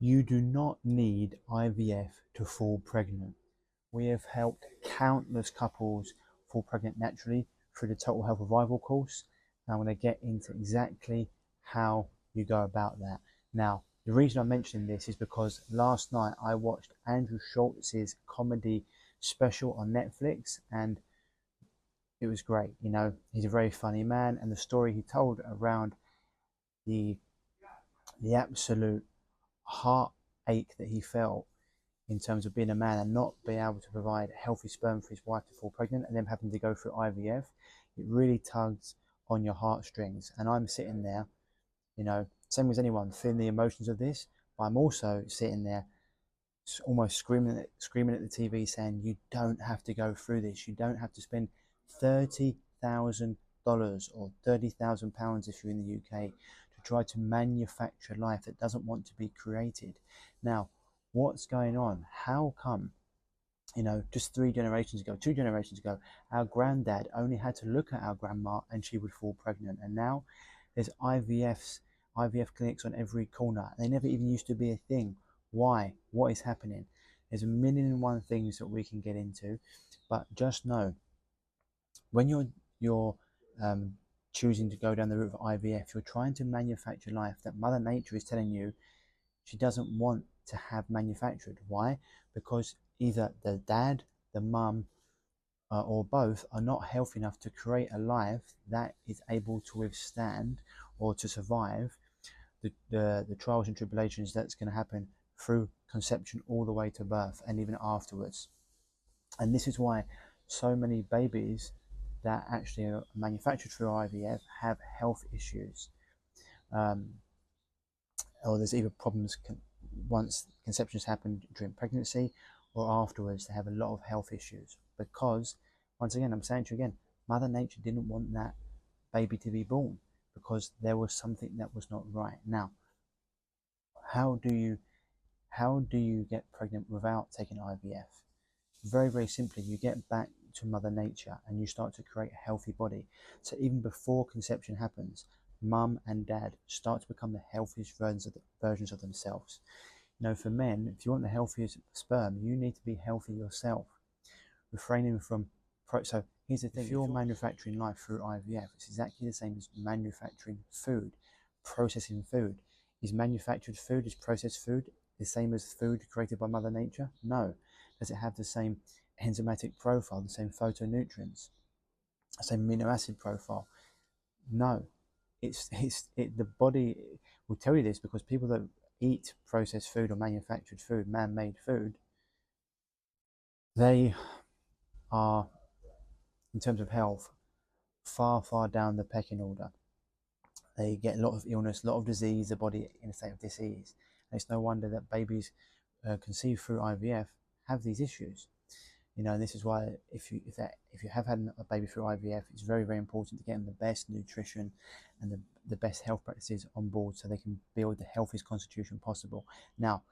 You do not need IVF to fall pregnant. We have helped countless couples fall pregnant naturally through the Total Health Revival course. And I'm going to get into exactly how you go about that. Now, the reason I'm mentioning this is because last night I watched Andrew Schultz's comedy special on Netflix, and it was great. You know, he's a very funny man, and the story he told around the the absolute heartache that he felt in terms of being a man and not being able to provide healthy sperm for his wife to fall pregnant and then having to go through IVF, it really tugs on your heartstrings. And I'm sitting there, you know, same as anyone, feeling the emotions of this, but I'm also sitting there almost screaming at the TV saying, you don't have to go through this. You don't have to spend $30,000 or £30,000 if you're in the UK to try to manufacture life that doesn't want to be created. Now, what's going on? How come, you know, just 2 generations ago, our granddad only had to look at our grandma and she would fall pregnant. And now there's IVF clinics on every corner. They never even used to be a thing. Why? What is happening? There's a million and one things that we can get into, but just know when you're choosing to go down the route of IVF, you're trying to manufacture life that Mother Nature is telling you she doesn't want to have manufactured. Why? Because either the dad, the mum, or both are not healthy enough to create a life that is able to withstand or to survive the trials and tribulations that's going to happen through conception all the way to birth and even afterwards. And this is why so many babies that actually are manufactured through IVF have health issues. Or there's either problems once conceptions happen during pregnancy or afterwards. They have a lot of health issues because, once again, I'm saying to you again, Mother Nature didn't want that baby to be born because there was something that was not right. Now, how do you get pregnant without taking IVF? Very, very simply, you get back to Mother Nature and you start to create a healthy body. So even before conception happens, mum and dad start to become the healthiest versions of themselves. You know, for men, if you want the healthiest sperm, you need to be healthy yourself. Refraining from so here's the thing: if you're manufacturing life through IVF, it's exactly the same as manufacturing food, processing food. Is manufactured food, is processed food the same as food created by Mother Nature? No. Does it have the same enzymatic profile, the same phytonutrients, the same amino acid profile? No. The body will tell you this because people that eat processed food or manufactured food, man-made food, they are, in terms of health, far, far down the pecking order. They get a lot of illness, a lot of disease, the body in a state of disease. And it's no wonder that babies conceived through IVF have these issues. You know, and this is why if you have had a baby through IVF, it's very, very important to get them the best nutrition and the best health practices on board so they can build the healthiest constitution possible. Now,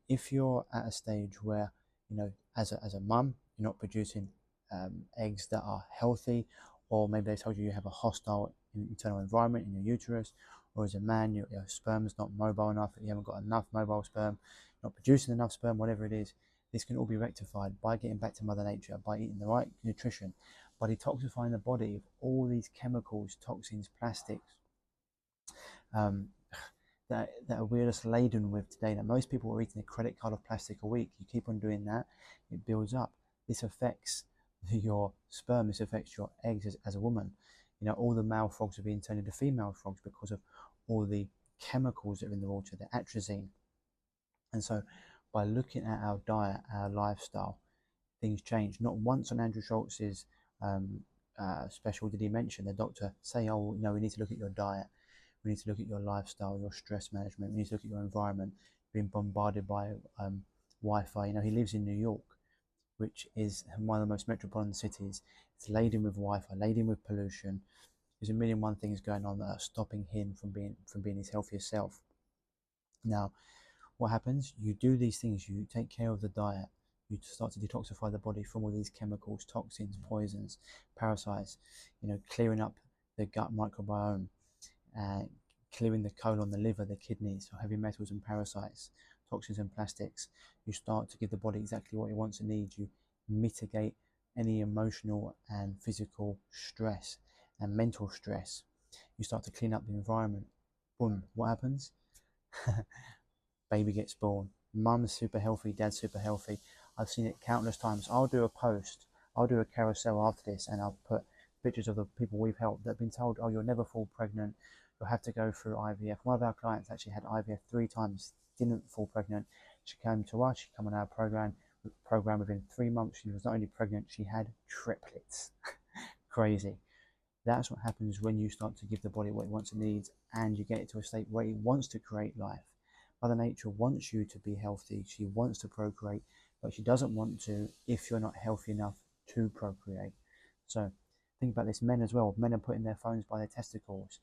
if you're at a stage where, you know, as a mum, you're not producing eggs that are healthy, or maybe they told you have a hostile internal environment in your uterus, or as a man, your sperm is not mobile enough, you haven't got enough mobile sperm, not producing enough sperm, whatever it is, this can all be rectified by getting back to Mother Nature, by eating the right nutrition, by detoxifying the body of all these chemicals, toxins, plastics, that we're just laden with today. Now, most people are eating a credit card of plastic a week. You keep on doing that, it builds up. This affects your sperm, this affects your eggs as a woman. You know, all the male frogs are being turned into female frogs because of all the chemicals that are in the water, the atrazine. And so by looking at our diet, our lifestyle, things change. Not once on Andrew Schultz's special did he mention the doctor say, oh, you know, we need to look at your diet, we need to look at your lifestyle, your stress management, we need to look at your environment, being bombarded by Wi-Fi. You know, he lives in New York, which is one of the most metropolitan cities. It's laden with Wi-Fi, laden with pollution. There's a million one things going on that are stopping him from being his healthiest self. Now, what happens? You do these things, you take care of the diet, you start to detoxify the body from all these chemicals, toxins, poisons, parasites, you know, clearing up the gut microbiome, clearing the colon, the liver, the kidneys, heavy metals and parasites, toxins and plastics. You start to give the body exactly what it wants and needs. You mitigate any emotional and physical stress and mental stress. You start to clean up the environment. Boom, what happens? Baby gets born. Mum's super healthy, dad's super healthy. I've seen it countless times. I'll do a post, I'll do a carousel after this, and I'll put pictures of the people we've helped that have been told, oh, you'll never fall pregnant, you'll have to go through IVF. One of our clients actually had IVF 3 times, didn't fall pregnant. She came to us, she came on our program within 3 months. She was not only pregnant, she had triplets. Crazy. That's what happens when you start to give the body what it wants and needs, and you get it to a state where it wants to create life. Mother Nature wants you to be healthy. She wants to procreate, but she doesn't want to if you're not healthy enough to procreate. So think about this, men as well. Men are putting their phones by their testicles,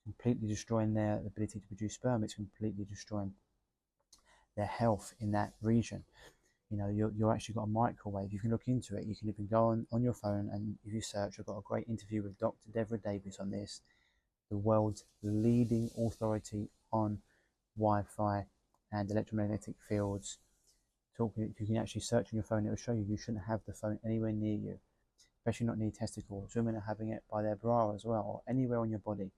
completely destroying their ability to produce sperm. It's completely destroying their health in that region. You know, you're actually got a microwave. You can look into it. You can even go on your phone, and if you search, I've got a great interview with Dr. Deborah Davis on this, the world's leading authority on Wi-Fi and electromagnetic fields. If you can actually search on your phone, it will show you you shouldn't have the phone anywhere near you, especially not near testicles. Women are having it by their bra as well, or anywhere on your body.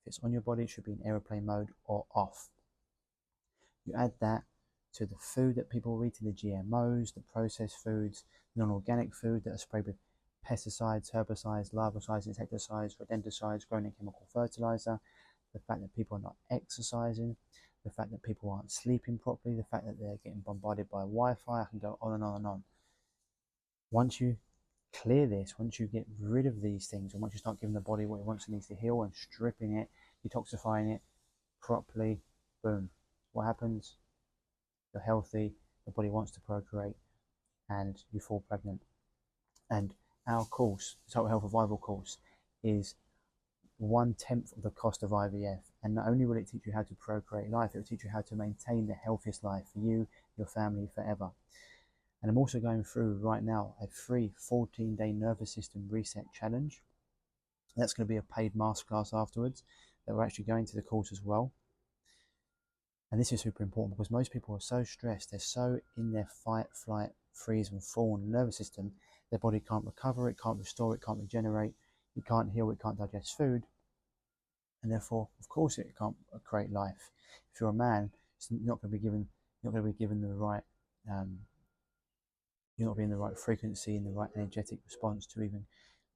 If it's on your body, it should be in aeroplane mode or off. You add that to the food that people eat, the GMOs, the processed foods, non-organic food that are sprayed with pesticides, herbicides, larvicides, insecticides, rodenticides, grown in chemical fertilizer, the fact that people are not exercising, the fact that people aren't sleeping properly, the fact that they're getting bombarded by Wi-Fi. I can go on and on and on. Once you clear this, once you get rid of these things, and once you start giving the body what it wants and needs to heal and stripping it, detoxifying it properly, boom, what happens? You're healthy, the body wants to procreate, and you fall pregnant. And our course, the Total Health Revival course, is 1/10 of the cost of IVF. And not only will it teach you how to procreate life, it will teach you how to maintain the healthiest life for you, your family, forever. And I'm also going through right now a free 14-day nervous system reset challenge. That's going to be a paid masterclass afterwards that we're actually going to the course as well. And this is super important because most people are so stressed, they're so in their fight, flight, freeze and fawn nervous system, their body can't recover, it can't restore, it can't regenerate, it can't heal, it can't digest food, and therefore, of course, it can't create life. If you're a man, it's not going to be given, the right, you're not being the right frequency and the right energetic response to even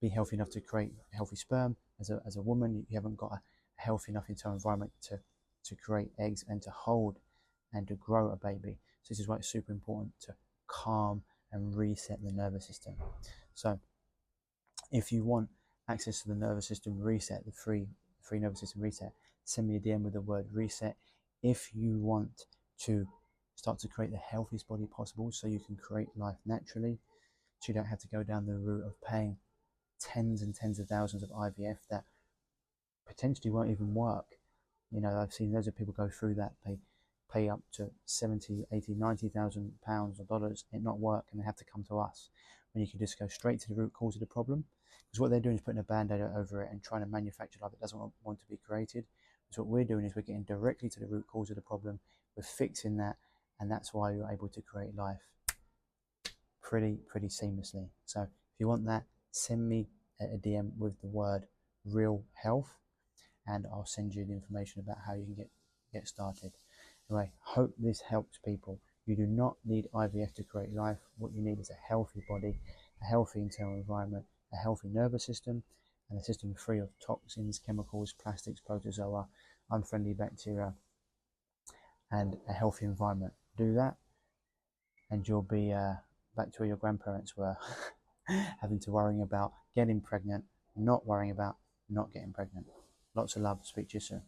be healthy enough to create healthy sperm. As a woman, you haven't got a healthy enough internal environment to create eggs and to hold and to grow a baby. So this is why it's super important to calm and reset the nervous system. So if you want access to the nervous system reset, the free nervous system reset, send me a DM with the word reset. If you want to start to create the healthiest body possible so you can create life naturally, so you don't have to go down the route of paying tens and tens of thousands of IVF that potentially won't even work. You know, I've seen loads of people go through that. They pay up to 70, 80, 90,000 pounds or dollars and not work, and they have to come to us when you can just go straight to the root cause of the problem. Because what they're doing is putting a band-aid over it and trying to manufacture life that doesn't want to be created. So what we're doing is we're getting directly to the root cause of the problem. We're fixing that, and that's why you're able to create life pretty seamlessly. So if you want that, send me a DM with the word real health, and I'll send you the information about how you can get started. Anyway, hope this helps people. You do not need IVF to create life. What you need is a healthy body, a healthy internal environment, a healthy nervous system, and a system free of toxins, chemicals, plastics, protozoa, unfriendly bacteria, and a healthy environment. Do that, and you'll be back to where your grandparents were, having to worrying about getting pregnant, not worrying about not getting pregnant. Lots of love. Speak to you soon.